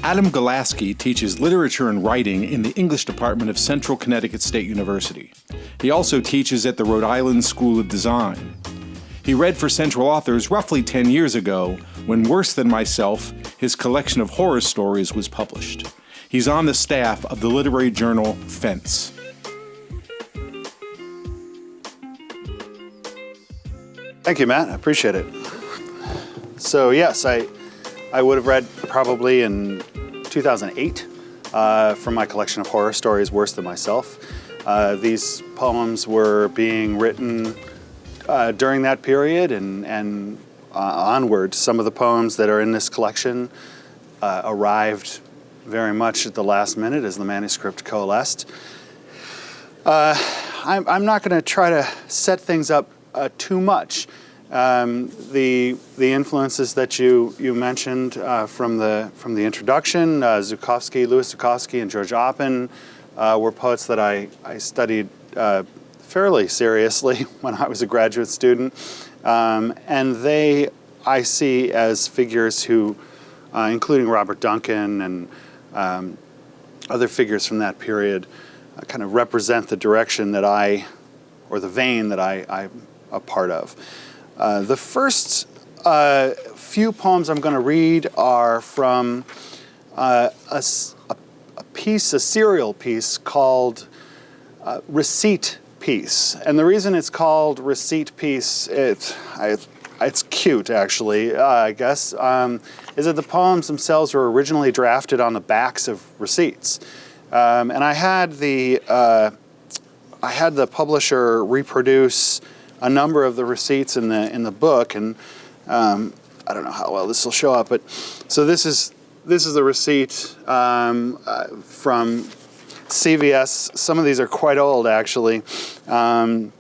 Adam Golaski teaches literature and writing in the English department of Central Connecticut State University. He also teaches at the Rhode Island School of Design. He read for Central Authors roughly 10 years ago when Worse Than Myself, his collection of horror stories, was published. He's on the staff of the literary journal Fence. Thank you, Matt. I appreciate it. So yes, I would have read probably in 2008 from my collection of horror stories, Worse Than Myself. These poems were being written during that period and onward. Some of the poems that are in this collection arrived very much at the last minute as the manuscript coalesced. I'm not going to try to set things up too much. The influences that you mentioned from the introduction, Louis Zukofsky and George Oppen were poets that I studied fairly seriously when I was a graduate student, and they I see as figures who, including Robert Duncan and other figures from that period, kind of represent the direction that or the vein that I'm a part of. The first few poems I'm going to read are from a serial piece called Receipt Piece. And the reason it's called Receipt Piece, it's cute actually, I guess, is that the poems themselves were originally drafted on the backs of receipts. And I had the publisher reproduce a number of the receipts in the book, and I don't know how well this will show up, but so this is the receipt from CVS. Some of these are quite old, actually. In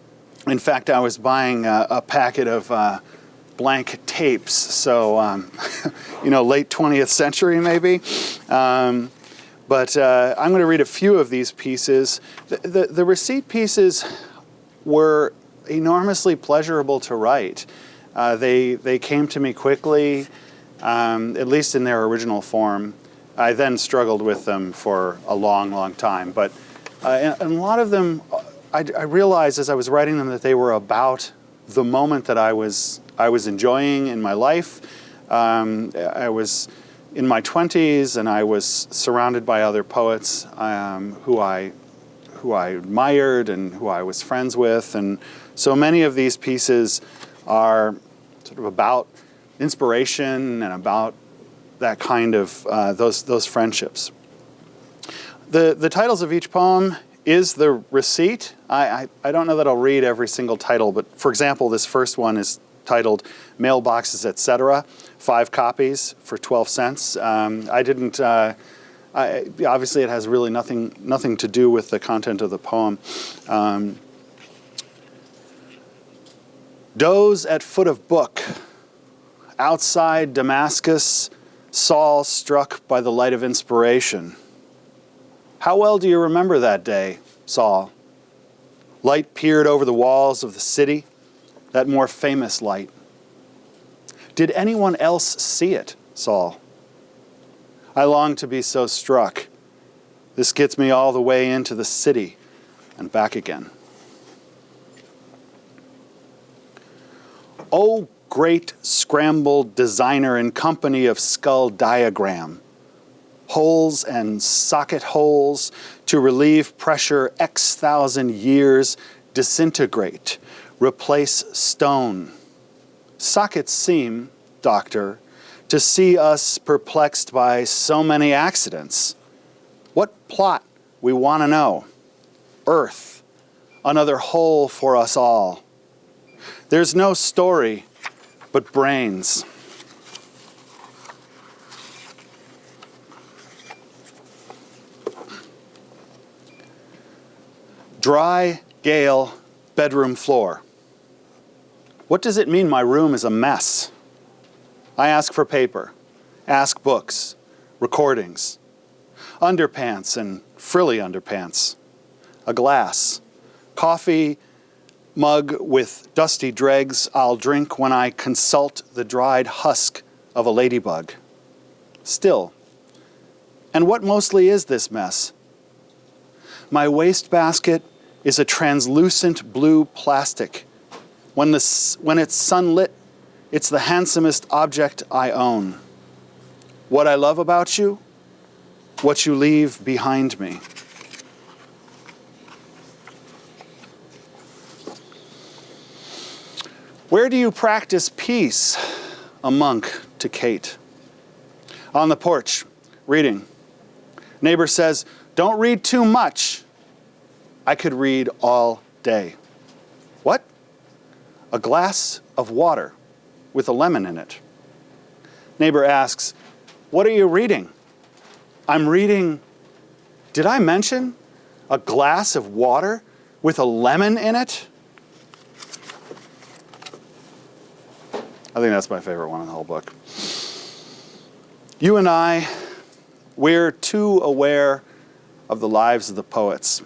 fact, I was buying a packet of blank tapes, so late 20th century maybe. But I'm going to read a few of these pieces. The receipt pieces were enormously pleasurable to write. They came to me quickly, at least in their original form. I then struggled with them for a long, long time. But and a lot of them, I realized as I was writing them that they were about the moment that I was enjoying in my life. I was in my 20s, and I was surrounded by other poets who I admired and who I was friends with, and so many of these pieces are sort of about inspiration and about that kind of those friendships. The titles of each poem is the receipt. I don't know that I'll read every single title, but for example, this first one is titled Mailboxes, Etc. 5 copies for 12 cents. Obviously it has really nothing to do with the content of the poem. Doze at foot of book. Outside Damascus, Saul struck by the light of inspiration. How well do you remember that day, Saul? Light peered over the walls of the city, that more famous light. Did anyone else see it, Saul? I long to be so struck. This gets me all the way into the city and back again. Oh, great scrambled designer in company of skull diagram. Holes and socket holes to relieve pressure X thousand years disintegrate, replace stone. Sockets seem, doctor, to see us perplexed by so many accidents. What plot we want to know? Earth, another hole for us all. There's no story but brains. Dry, gale, bedroom floor. What does it mean my room is a mess? I ask for paper, ask books, recordings, underpants and frilly underpants, a glass, coffee mug with dusty dregs I'll drink when I consult the dried husk of a ladybug. Still, And what mostly is this mess? My wastebasket is a translucent blue plastic. When it's sunlit, it's the handsomest object I own. What I love about you, what you leave behind me. Where do you practice peace? A monk to Kate. On the porch, reading. Neighbor says, don't read too much. I could read all day. What? A glass of water with a lemon in it. Neighbor asks, what are you reading? I'm reading, did I mention a glass of water with a lemon in it? I think that's my favorite one in the whole book. You and I, we're too aware of the lives of the poets.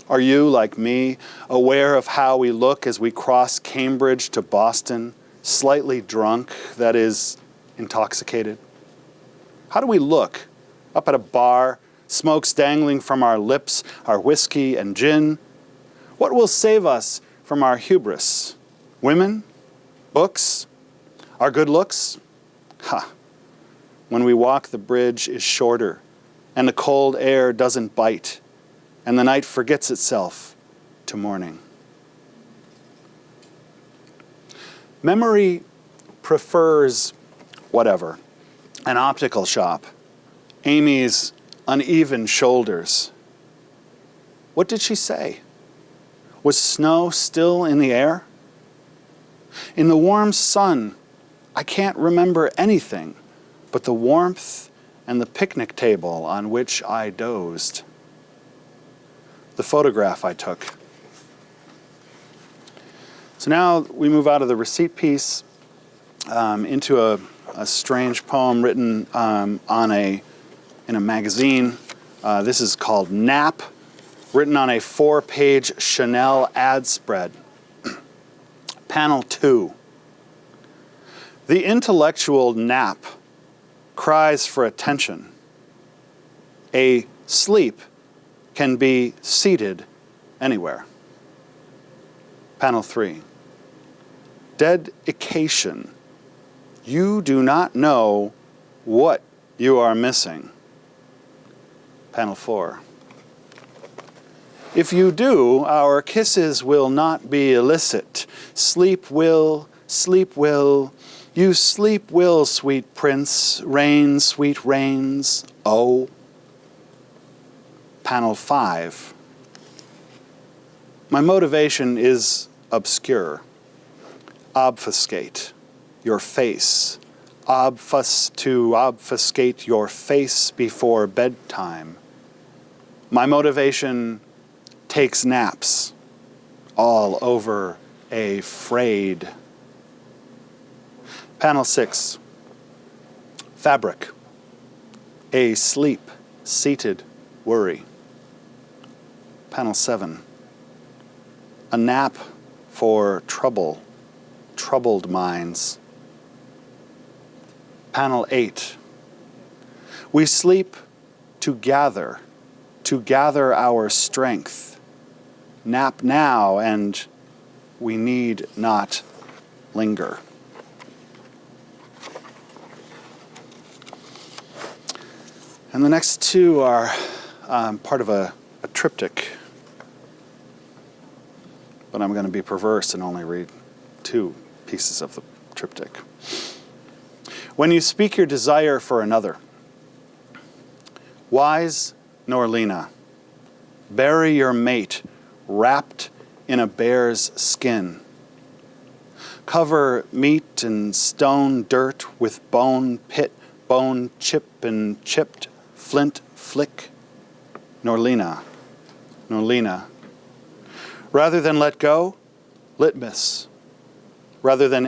Are you, like me, aware of how we look as we cross Cambridge to Boston, slightly drunk, that is, intoxicated? How do we look up at a bar, smokes dangling from our lips, our whiskey and gin? What will save us from our hubris? Women? Books? Our good looks? Ha! When we walk, the bridge is shorter, and the cold air doesn't bite, and the night forgets itself to morning. Memory prefers whatever. An optical shop. Amy's uneven shoulders. What did she say? Was snow still in the air? In the warm sun, I can't remember anything but the warmth and the picnic table on which I dozed. The photograph I took. So now we move out of the receipt piece into a strange poem written in a magazine. This is called Nap, written on a 4-page Chanel ad spread. Panel 2. The intellectual nap cries for attention. A sleep can be seated anywhere. Panel 3. Dedication. You do not know what you are missing. Panel 4. If you do, our kisses will not be illicit. Sleep will, you sleep will, sweet prince, rain, sweet rains, oh. Panel 5. My motivation is obscure. Obfuscate your face. To obfuscate your face before bedtime. My motivation takes naps all over a frayed. Panel 6. Fabric. A sleep, seated worry. Panel 7. A nap for troubled minds. Panel 8. We sleep to gather our strength. Nap now, and we need not linger. And the next two are part of a triptych. But I'm going to be perverse and only read 2 pieces of the triptych. When you speak your desire for another, wise Norlina, bury your mate wrapped in a bear's skin. Cover meat and stone dirt with bone pit, bone chip and chipped flint flick. Norlina. Rather than let go, litmus. Rather than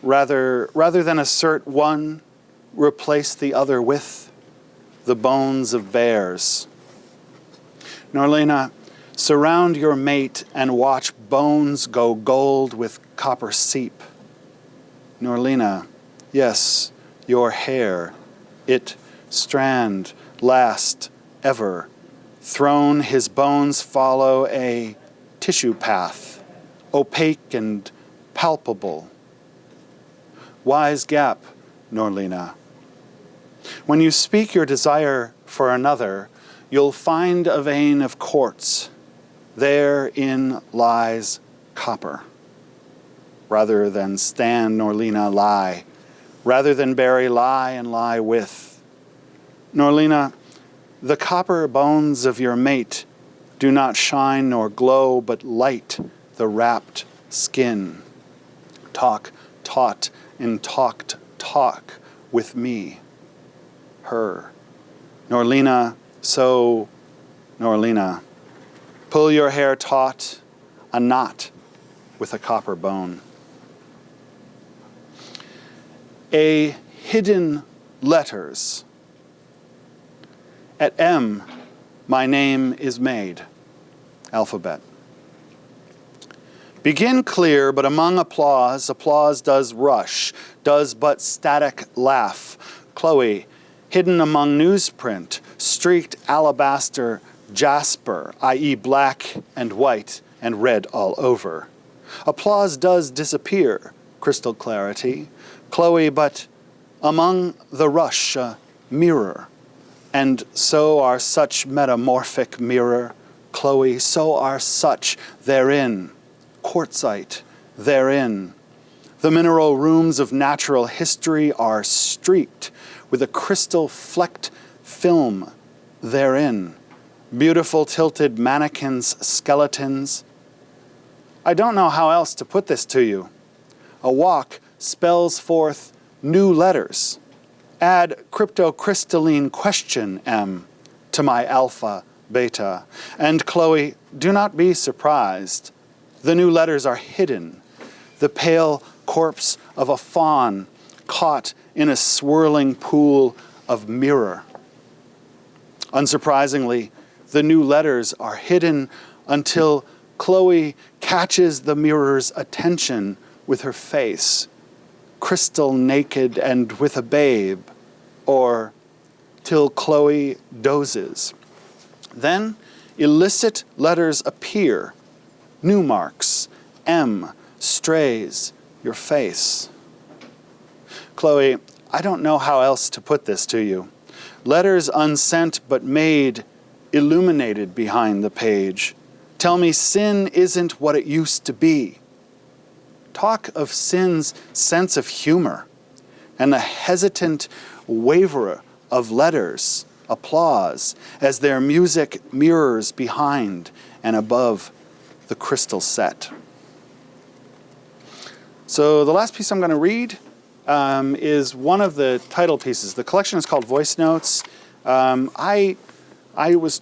rather than assert one, replace the other with the bones of bears. Norlina, surround your mate and watch bones go gold with copper seep. Norlina, yes, your hair, it strand last ever. Thrown his bones follow a tissue path, opaque and palpable. Wise gap, Norlina. When you speak your desire for another, you'll find a vein of quartz. Therein lies copper. Rather than stand, Norlina, lie. Rather than bury, lie and lie with. Norlina, the copper bones of your mate do not shine nor glow, but light the wrapped skin. Talk, taught, and talked, talk with me, her. Norlina, so, Norlina, pull your hair taut, a knot with a copper bone. A hidden letters. At M, my name is made. Alphabet. Begin clear, but among applause, applause does rush, does but static laugh. Chloe, hidden among newsprint, streaked alabaster jasper, i.e. black and white and red all over. Applause does disappear, crystal clarity. Chloe, but among the rush, a mirror. And so are such metamorphic mirror, Chloe, so are such therein, quartzite therein. The mineral rooms of natural history are streaked with a crystal flecked film therein. Beautiful tilted mannequins, skeletons. I don't know how else to put this to you. A walk spells forth new letters. Add cryptocrystalline question M to my alpha, beta. And Chloe, do not be surprised. The new letters are hidden. The pale corpse of a fawn caught in a swirling pool of mirror. Unsurprisingly, the new letters are hidden until Chloe catches the mirror's attention with her face, crystal naked and with a babe, or till Chloe dozes. Then illicit letters appear, new marks, M, strays, your face. Chloe, I don't know how else to put this to you. Letters unsent but made, illuminated behind the page. Tell me sin isn't what it used to be. Talk of sin's sense of humor and the hesitant waverer of letters, applause, as their music mirrors behind and above the crystal set. So the last piece I'm going to read is one of the title pieces. The collection is called Voice Notes. I was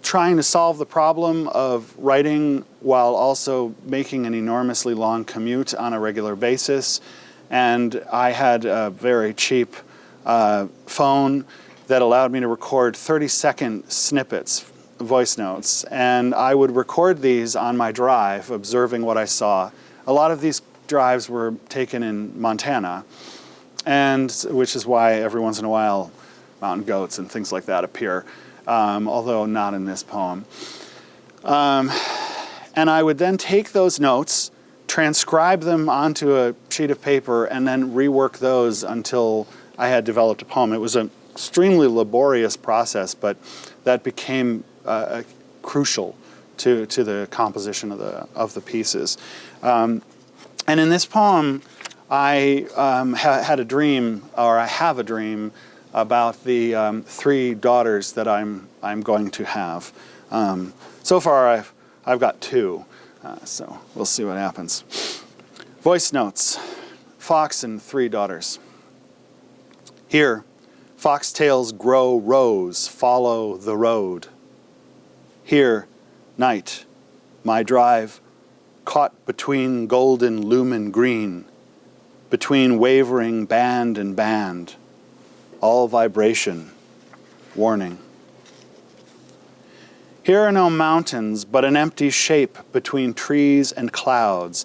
trying to solve the problem of writing while also making an enormously long commute on a regular basis. And I had a very cheap phone that allowed me to record 30-second snippets, voice notes. And I would record these on my drive, observing what I saw. A lot of these drives were taken in Montana, and which is why every once in a while mountain goats and things like that appear. Although not in this poem. And I would then take those notes, transcribe them onto a sheet of paper, and then rework those until I had developed a poem. It was an extremely laborious process, but that became crucial to the composition of the pieces. And in this poem, I had a dream, or I have a dream, about the 3 daughters that I'm going to have. So far, I've got 2, so we'll see what happens. Voice notes: Fox and 3 daughters. Here, foxtails grow rows, follow the road. Here, night, my drive, caught between golden lumen green, between wavering band and band. All vibration, warning. Here are no mountains, but an empty shape between trees and clouds,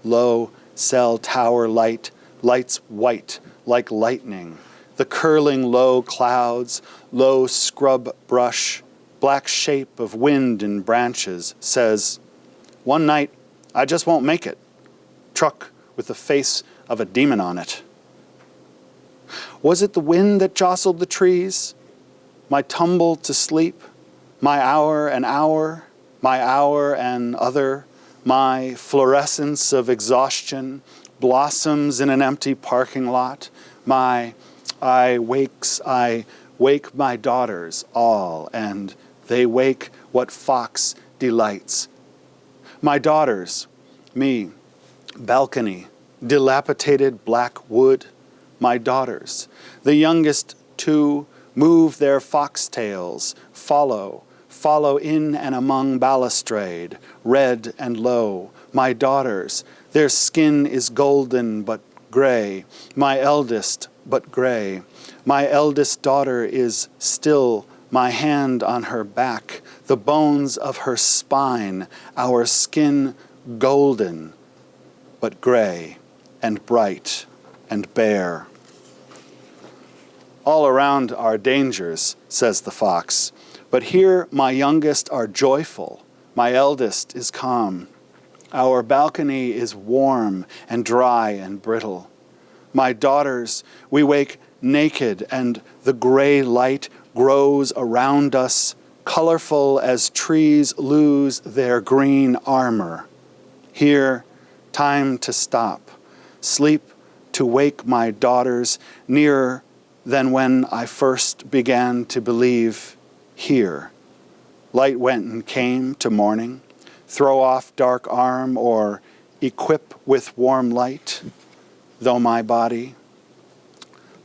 low cell tower light lights white like lightning, the curling low clouds, low scrub brush, black shape of wind in branches, says, "One night, I just won't make it." Truck with the face of a demon on it. Was it the wind that jostled the trees? My tumble to sleep? My hour and hour? My hour and other? My fluorescence of exhaustion? Blossoms in an empty parking lot? I wake my daughters all, and they wake what fox delights. My daughters, me, balcony, dilapidated black wood. My daughters, the youngest two, move their foxtails, follow in and among balustrade, red and low. My daughters, their skin is golden but gray. My eldest but gray. My eldest daughter is still, my hand on her back, the bones of her spine, our skin golden but gray and bright and bare. All around are dangers, says the fox, but here my youngest are joyful, my eldest is calm. Our balcony is warm and dry and brittle. My daughters, we wake naked, and the gray light grows around us, colorful as trees lose their green armor. Here, time to stop, sleep to wake my daughters, nearer than when I first began to believe. Here, light went and came to morning, throw off dark arm or equip with warm light, though my body.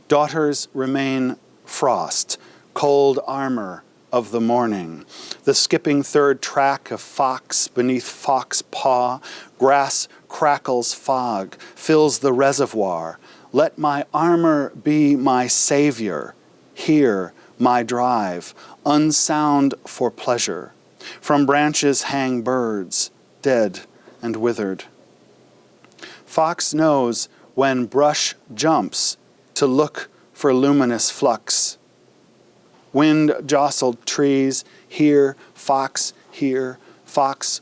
Daughters remain frost, cold armor of the morning, the skipping third track of fox beneath fox paw, grass crackles fog, fills the reservoir. Let my armor be my savior, here my drive, unsound for pleasure. From branches hang birds, dead and withered. Fox knows when brush jumps to look for luminous flux. Wind jostled trees, here fox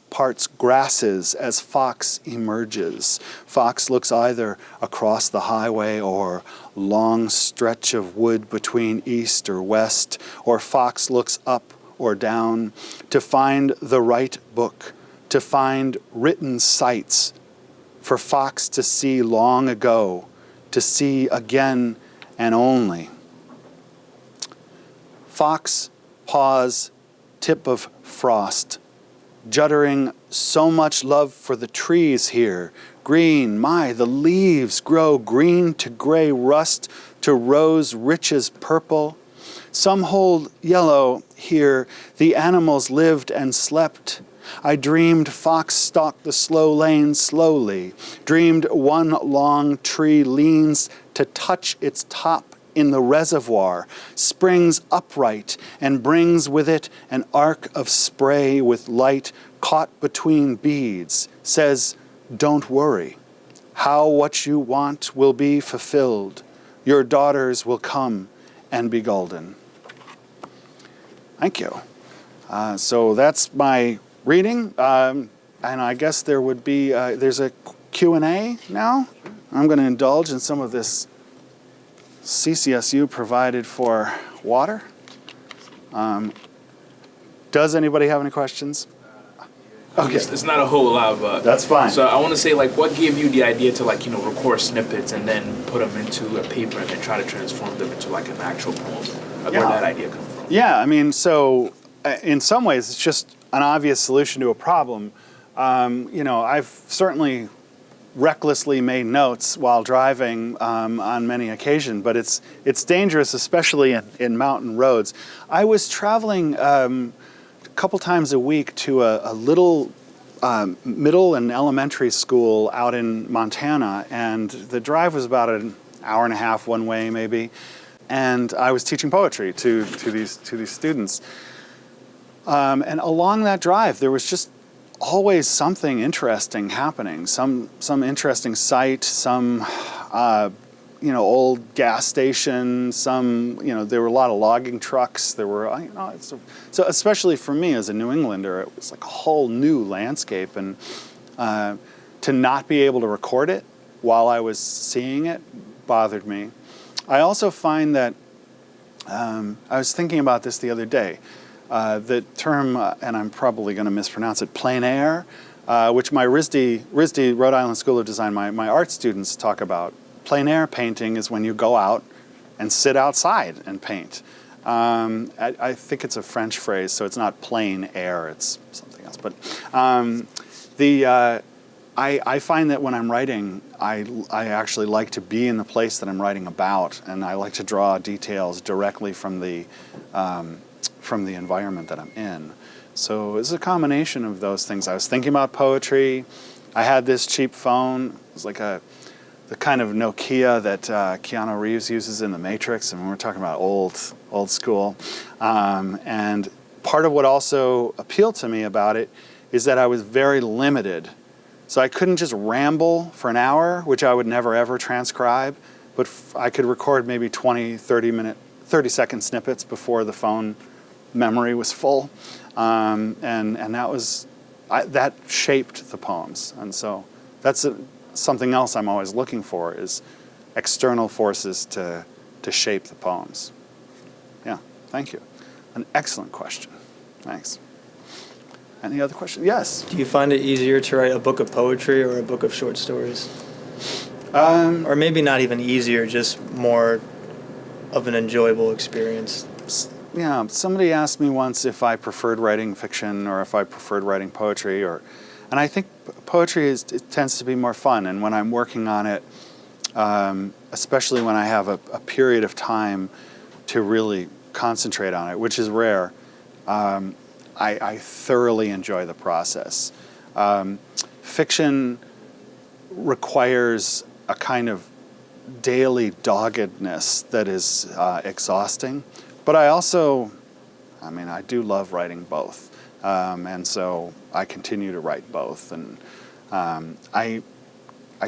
parts grasses as fox emerges. Fox looks either across the highway or long stretch of wood between east or west, or fox looks up or down to find the right book, to find written sights for fox to see long ago, to see again and only. Fox paws, tip of frost, juddering so much love for the trees here. Green, the leaves grow green to gray rust, to rose rich as purple. Some hold yellow here, the animals lived and slept. I dreamed fox stalked the slow lane slowly, dreamed one long tree leans to touch its top in the reservoir, springs upright and brings with it an arc of spray with light caught between beads, says, "Don't worry, how what you want will be fulfilled. Your daughters will come and be golden." Thank you. So that's my reading, and I guess there would be, there's a Q&A now. I'm going to indulge in some of this CCSU provided for water. Does anybody have any questions? Okay. It's not a whole lot of... That's fine. So I want to say, what gave you the idea to, record snippets and then put them into a paper and then try to transform them into, an actual poem? Where did that idea come from? Yeah, so in some ways, it's just an obvious solution to a problem. I've certainly recklessly made notes while driving on many occasions, but it's dangerous, especially in mountain roads. I was traveling a couple times a week to a little middle and elementary school out in Montana, and the drive was about an hour and a half one way maybe, and I was teaching poetry to these students. And along that drive, there was just always something interesting happening, some interesting sight, some old gas stations. Some, there were a lot of logging trucks. There were, so especially for me as a New Englander, it was like a whole new landscape, and to not be able to record it while I was seeing it bothered me. I also find that I was thinking about this the other day. The term, and I'm probably going to mispronounce it, plein air, which my RISD, Rhode Island School of Design, my art students talk about. Plein air painting is when you go out and sit outside and paint. I think it's a French phrase, so it's not plein air, it's something else. But I find that when I'm writing, I actually like to be in the place that I'm writing about, and I like to draw details directly from the environment that I'm in. So it's a combination of those things. I was thinking about poetry. I had this cheap phone. It was like the kind of Nokia that Keanu Reeves uses in The Matrix, and we're talking about old school. And part of what also appealed to me about it is that I was very limited. So I couldn't just ramble for an hour, which I would never ever transcribe, but I could record maybe 20, 30-second snippets before the phone memory was full. And that shaped the poems. And so that's something else I'm always looking for, is external forces to shape the poems. Yeah, thank you. An excellent question. Thanks. Any other questions? Yes? Do you find it easier to write a book of poetry or a book of short stories? Or maybe not even easier, just more of an enjoyable experience? Yeah, somebody asked me once if I preferred writing fiction or if I preferred writing poetry, and I think poetry it tends to be more fun, and when I'm working on it, especially when I have a period of time to really concentrate on it, which is rare, I thoroughly enjoy the process. Fiction requires a kind of daily doggedness that is exhausting, but I do love writing both, and so I continue to write both, and I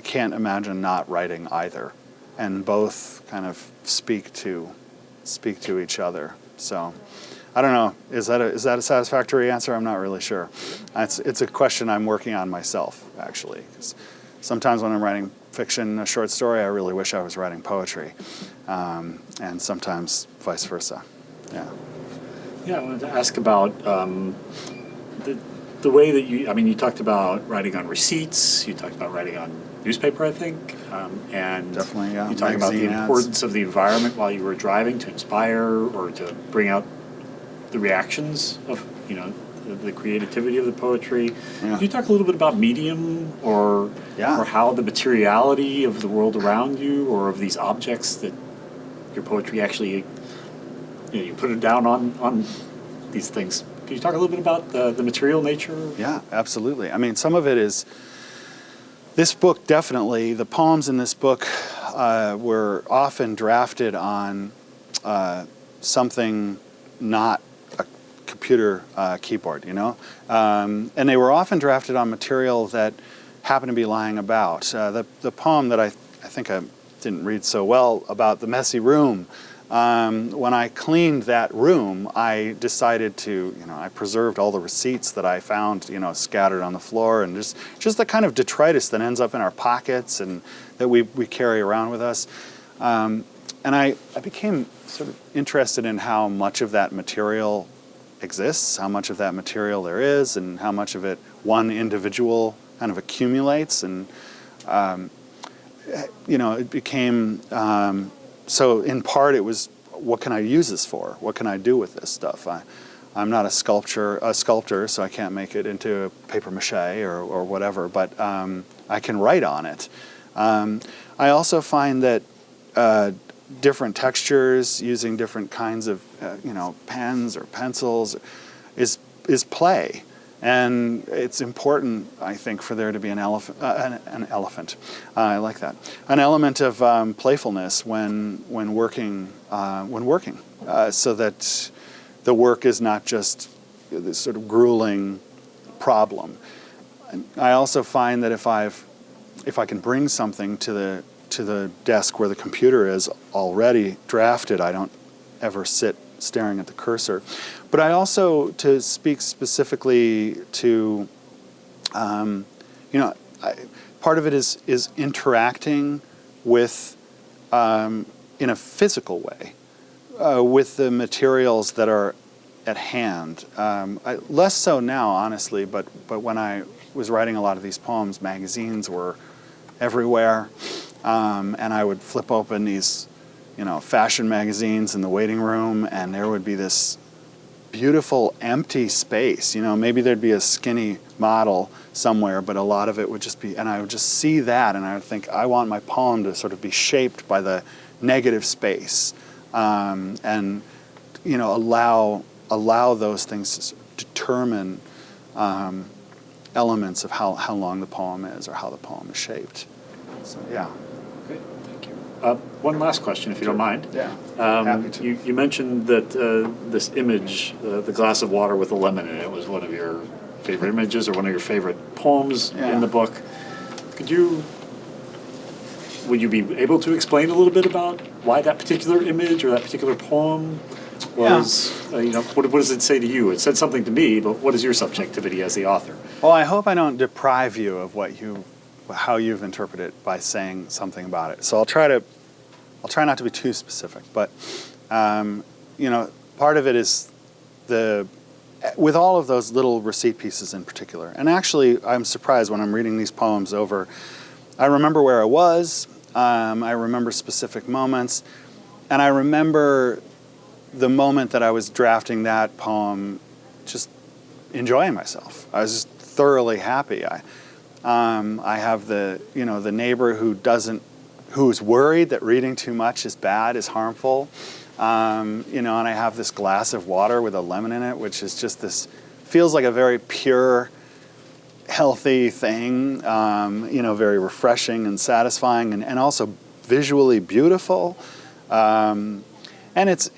can't imagine not writing either, and both kind of speak to each other. So I don't know. Is that a satisfactory answer? I'm not really sure. It's a question I'm working on myself, actually. 'Cause sometimes when I'm writing fiction, a short story, I really wish I was writing poetry, and sometimes vice versa. Yeah. Yeah, I wanted to ask about the way that you talked about writing on receipts. You talked about writing on newspaper, I think, and definitely, yeah. You talked about the Magazine importance of the environment while you were driving to inspire or to bring out the reactions of the creativity of the poetry. Yeah. Can you talk a little bit about medium or how the materiality of the world around you or of these objects that your poetry actually you put it down on these things? Can you talk a little bit about the material nature? Yeah, absolutely. I mean, some of it is, this book definitely, the poems in this book were often drafted on something not a computer keyboard, and they were often drafted on material that happened to be lying about. The poem that I think I didn't read so well about the messy room, when I cleaned that room, I decided to, I preserved all the receipts that I found, scattered on the floor, and just the kind of detritus that ends up in our pockets and that we carry around with us. And I became sort of interested in how much of that material exists, how much of that material there is, and how much of it one individual kind of accumulates. And, it became... So in part it was, what can I use this for? What can I do with this stuff? I'm not a sculptor, so I can't make it into paper mache or whatever, but I can write on it. I also find that different textures, using different kinds of pens or pencils, is play. And it's important, I think, for there to be an elephant. I like that. An element of playfulness when working, so that the work is not just this sort of grueling problem. I also find that if I can bring something to the desk where the computer is already drafted. I don't ever sit staring at the cursor. But I also, to speak specifically to, part of it is interacting with, in a physical way, with the materials that are at hand. Less so now, honestly, but when I was writing a lot of these poems, magazines were everywhere, and I would flip open these, fashion magazines in the waiting room, and there would be this beautiful empty space. Maybe there'd be a skinny model somewhere, but a lot of it would just be, and I would just see that, and I would think, I want my poem to sort of be shaped by the negative space, and allow those things to determine elements of how long the poem is or how the poem is shaped. So yeah. Great, thank you. One last question, if you don't mind. Yeah, happy to. You mentioned that this image, the glass of water with a lemon in it, was one of your favorite images or one of your favorite poems in the book. Would you be able to explain a little bit about why that particular image or that particular poem was, what does it say to you? It said something to me, but what is your subjectivity as the author? Well, I hope I don't deprive you of how you've interpreted it by saying something about it. So I'll try not to be too specific, but part of it is with all of those little receipt pieces in particular. And actually, I'm surprised when I'm reading these poems over. I remember where I was. I remember specific moments, and I remember the moment that I was drafting that poem, just enjoying myself. I was just thoroughly happy. I have the neighbor who's worried that reading too much is bad, is harmful, and I have this glass of water with a lemon in it, which is just feels like a very pure, healthy thing, very refreshing and satisfying, and also visually beautiful. And it's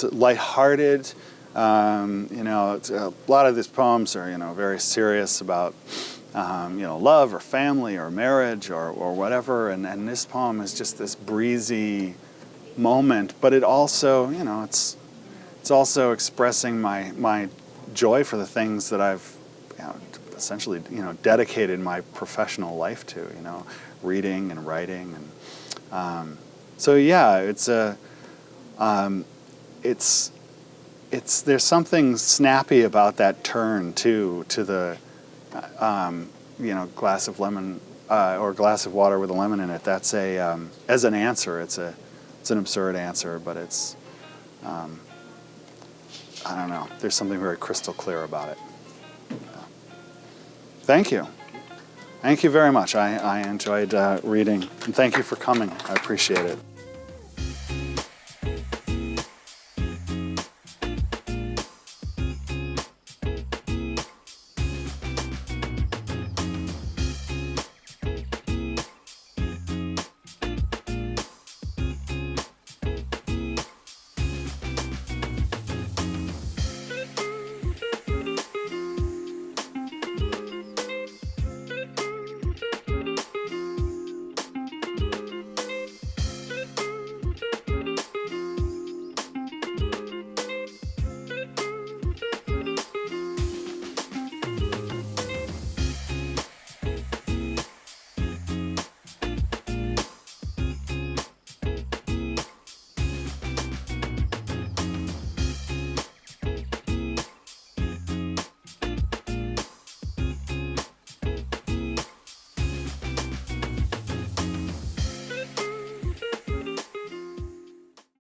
lighthearted. It's a lot of these poems are very serious about love or family or marriage or whatever, and this poem is just this breezy moment. But it also it's also expressing my joy for the things that I've essentially dedicated my professional life to, reading and writing, and so yeah, there's something snappy about that turn too, to the glass of lemon or glass of water with a lemon in it. That's as an answer, it's an absurd answer, but it's I don't know. There's something very crystal clear about it. Thank you. Thank you very much. I enjoyed reading, and thank you for coming. I appreciate it.